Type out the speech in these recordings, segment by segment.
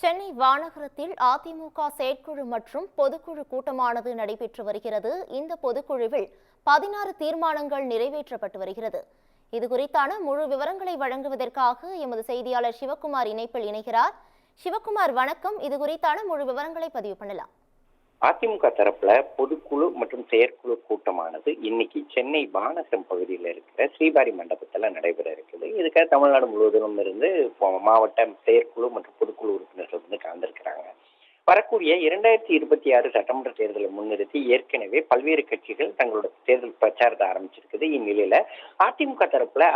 சென்னை வானகரத்தில் அதிமுக செயற்குழு மற்றும் பொதுக்குழு கூட்டமானது நடைபெற்று வருகிறது. இந்த பொதுக்குழுவில் 16 தீர்மானங்கள் நிறைவேற்றப்பட்டு வருகிறது. இதுகுறித்தான முழு விவரங்களை வழங்குவதற்காக எமது செய்தியாளர் சிவக்குமார் இணைப்பில் இணைகிறார். சிவக்குமார், வணக்கம். இதுகுறித்தான முழு விவரங்களை பதிவு பண்ணலாம். அதிமுக தரப்புல பொதுக்குழு மற்றும் செயற்குழு கூட்டமானது இன்னைக்கு சென்னை வானகரம் பகுதியில் இருக்கிற ஸ்ரீபாரி மண்டபத்துல நடைபெற இருக்குது. இதுக்காக தமிழ்நாடு முழுவதிலும் இருந்து மாவட்ட செயற்குழு மற்றும் பொதுக்குழு உறுப்பினர்கள் வந்து கலந்திருக்கிறாங்க. வரக்கூடிய 2026 சட்டமன்ற தேர்தலை முன்னிறுத்தி ஏற்கனவே பல்வேறு கட்சிகள் தங்களோட தேர்தல் பிரச்சாரத்தை ஆரம்பிச்சிருக்குது. இந்நிலையில அதிமுக தரப்புல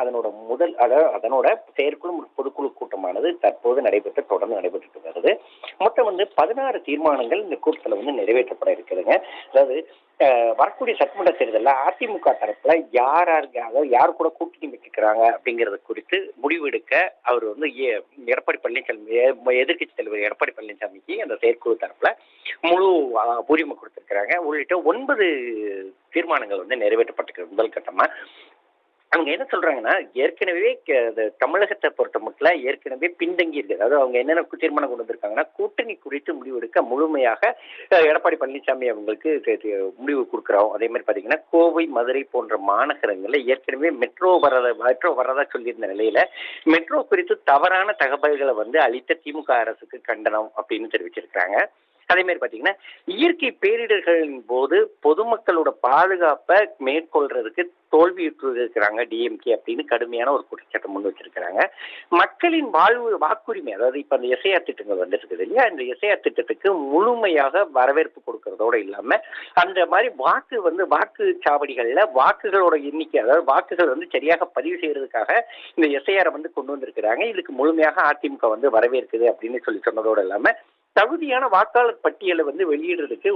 அதனோட செயற்குழு மற்றும் பொதுக்குழு கூட்டமானது தற்போது தொடர்ந்து நடைபெற்று வருது. மொத்தம் 16 தீர்மானங்கள் இந்த கூட்டத்தில் நிறைவேற்றப்பட இருக்குதுங்க. அதாவது வரக்கூடிய சட்டமன்ற தேர்தலில் அதிமுக தரப்புல யார் கூட கூட்டணி வச்சுக்கிறாங்க அப்படிங்கறது குறித்து முடிவெடுக்க அவர் எடப்பாடி பழனிசாமி, எதிர்கட்சி தலைவர் எடப்பாடி பழனிசாமிக்கு அந்த செயற்குழு தரப்புல முழு உரிமை கொடுத்திருக்கிறாங்க. உள்ளிட்ட 9 தீர்மானங்கள் நிறைவேற்றப்பட்டிருக்கு. முதல் கட்டமா அவங்க என்ன சொல்றாங்கன்னா, ஏற்கனவே தமிழகத்தை பொறுத்த மட்டும் ஏற்கனவே பின்தங்கி இருக்கு. அதாவது அவங்க என்னென்ன தீர்மானம் கொண்டு வந்திருக்காங்கன்னா, கூட்டணி குறித்து முடிவெடுக்க முழுமையாக எடப்பாடி பழனிசாமி அவங்களுக்கு முடிவு கொடுக்குறோம். அதே மாதிரி பாத்தீங்கன்னா, கோவை, மதுரை போன்ற மாநகரங்கள்ல ஏற்கனவே மெட்ரோ வரதா சொல்லியிருந்த நிலையில மெட்ரோ குறித்து தவறான தகவல்களை அளித்த திமுக அரசுக்கு கண்டனம் அப்படின்னு தெரிவிச்சிருக்காங்க. அதே மாதிரி பாத்தீங்கன்னா, இயற்கை பேரிடர்களின் போது பொதுமக்களோட பாதுகாப்பை மேற்கொள்றதுக்கு தோல்வியுற்றிருக்கிறாங்க டிஎம்கே அப்படின்னு கடுமையான ஒரு குற்றச்சாட்டை முன் வச்சிருக்கிறாங்க. மக்களின் வாக்குரிமை, அதாவது இப்ப அந்த எஸ்ஐஆர் திட்டங்கள் வந்துருக்குது இல்லையா, இந்த எஸ்ஐஆர் திட்டத்துக்கு முழுமையாக வரவேற்பு கொடுக்கறதோட இல்லாம அந்த மாதிரி வாக்குச்சாவடிகள்ல வாக்குகளோட எண்ணிக்கை, அதாவது வாக்குகள் சரியாக பதிவு செய்யறதுக்காக இந்த எஸ்ஐஆர் கொண்டு வந்திருக்கிறாங்க. இதுக்கு முழுமையாக அதிமுக வரவேற்குது அப்படின்னு சொன்னதோட இல்லாம தகுதியான வாக்காளர் பட்டியலை வெளியிடுறதுக்கு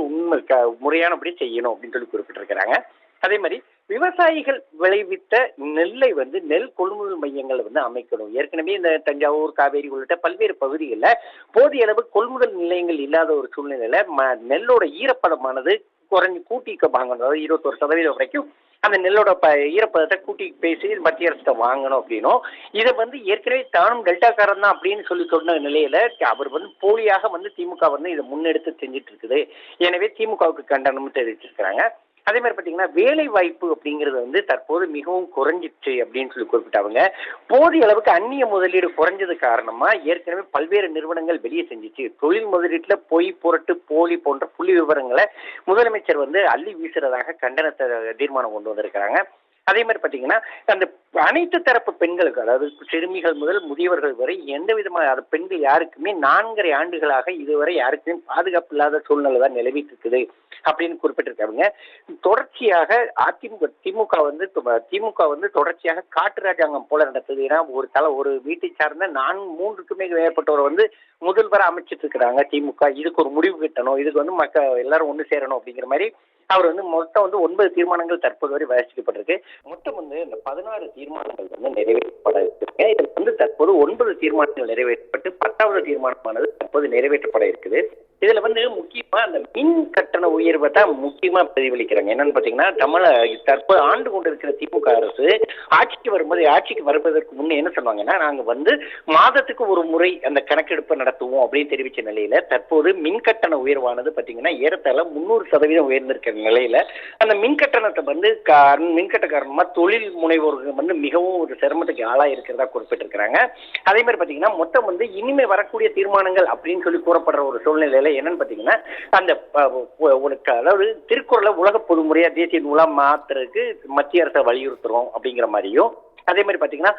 முறையானபடி செய்யணும் அப்படின்னு குறிப்பிட்டிருக்கிறாங்க. அதே மாதிரி விவசாயிகள் விளைவித்த நெல்லை நெல் கொள்முதல் மையங்கள் அமைக்கணும். ஏற்கனவே இந்த தஞ்சாவூர், காவேரி உள்ளிட்ட பல்வேறு பகுதிகளில் போதிய அளவு கொள்முதல் நிலையங்கள் இல்லாத ஒரு சூழ்நிலையில நெல்லோட ஈரப்பதமானது கூட்டி வாங்கணும். அதாவது 21% வரைக்கும் அந்த நெல்லோட ஈரப்பதத்தை கூட்டி பேசி மத்திய அரசு வாங்கணும் அப்படின்னும், இதை ஏற்கனவே தானும் டெல்டாக்காரன் தான் அப்படின்னு சொன்ன நிலையில அவர் போலியாக திமுக இதை முன்னெடுத்து செஞ்சுட்டு இருக்குது. எனவே திமுகவுக்கு கண்டனம் தெரிவிச்சிருக்கிறாங்க. அதே மாதிரி பாத்தீங்கன்னா, வேலை வாய்ப்பு அப்படிங்கிறது தற்போது மிகவும் குறைஞ்சிச்சு அப்படின்னு குறிப்பிட்டாங்க. போதிய அளவுக்கு அந்நிய முதலீடு குறைஞ்சது காரணமா ஏற்கனவே பல்வேறு நிறுவனங்கள் வெளியே செஞ்சிச்சு. தொழில் முதலீட்டுல பொய், புரட்டு, போலி போன்ற புள்ளி விவரங்களை முதலமைச்சர் அள்ளி வீசுறதாக கண்டனத்தை தீர்மானம் கொண்டு வந்திருக்கிறாங்க. அதே மாதிரி பாத்தீங்கன்னா, அந்த அனைத்து தரப்பு பெண்களுக்கு, அதாவது சிறுமிகள் முதல் முதியவர்கள் வரை எந்த விதமான பெண்கள் யாருக்குமே 4.5 ஆண்டுகளாக இதுவரை யாருக்குமே பாதுகாப்பு இல்லாத சூழ்நிலை தான் நிலவிட்டு இருக்குது அப்படின்னு குறிப்பிட்டிருக்காங்க. தொடர்ச்சியாக திமுக தொடர்ச்சியாக காட்டு ராஜாங்கம் போல நடத்துது. ஏன்னா ஒரு வீட்டை சார்ந்த 3க்குமே மேற்பட்டவர் முதல்வரை அமைச்சிட்டு இருக்கிறாங்க திமுக. இதுக்கு ஒரு முடிவு கட்டணும், இதுக்கு மக்கள் எல்லாரும் ஒண்ணு சேரணும் அப்படிங்கிற மாதிரி அவர் மொத்தம் 9 தீர்மானங்கள் தற்போது வரை வளர்ச்சிக்கப்பட்டிருக்கு. மொத்தம் இந்த 16 தீர்மானங்கள் நிறைவேற்றப்பட இருக்கு. இதில் தற்போது 9 தீர்மானங்கள் நிறைவேற்றப்பட்டு 10வது தீர்மானமானது தற்போது நிறைவேற்றப்பட இருக்குது. இதுல முக்கியமா அந்த மின் கட்டண உயர்வை தான் முக்கியமா பிரதிபலிக்கிறாங்க. என்னன்னு பாத்தீங்கன்னா, தற்போது ஆண்டு கொண்டிருக்கிற திமுக அரசு ஆட்சிக்கு வருவதற்கு முன்னே என்ன சொல்லுவாங்கன்னா, நாங்க மாதத்துக்கு ஒரு முறை அந்த கணக்கெடுப்பு நடத்துவோம் அப்படின்னு தெரிவிச்ச நிலையில தற்போது மின் கட்டண உயர்வானது பாத்தீங்கன்னா ஏறத்தாழ 300% உயர்ந்திருக்கிற நிலையில அந்த மின் கட்டணத்தை மின்கட்ட காரணமா தொழில் முனைவோர்கள் மிகவும் ஒரு சிரமத்துக்கு ஆளா இருக்கிறதா குறிப்பிட்டிருக்கிறாங்க. அதே மாதிரி பாத்தீங்கன்னா, மொத்தம் இனிமே வரக்கூடிய தீர்மானங்கள் அப்படின்னு சொல்லி கூறப்படுற ஒரு சூழ்நிலையில என்னன்னு பாத்தீங்கன்னா, அந்த அதாவது திருக்குறளை உலக பொதுமுறையா தேசிய நூலா மாத்துறதுக்கு மத்திய அரசை வலியுறுத்துறோம் அப்படிங்கிற மாதிரியும், அதே மாதிரி பாத்தீங்கன்னா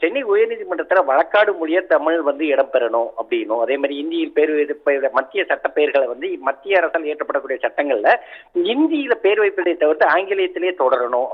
சென்னை உயர்நீதிமன்றத்துல வழக்காடு மொழியா தமிழ் இடம்பெறணும் அப்படின்னும், அதே மாதிரி இந்தியில் மத்திய சட்ட பெயர்களை மத்திய அரசால் இயற்றப்படக்கூடிய சட்டங்கள்ல இந்தியில பேர் வைப்பதை தவிர்த்து ஆங்கிலேயத்திலேயே தொடரணும்.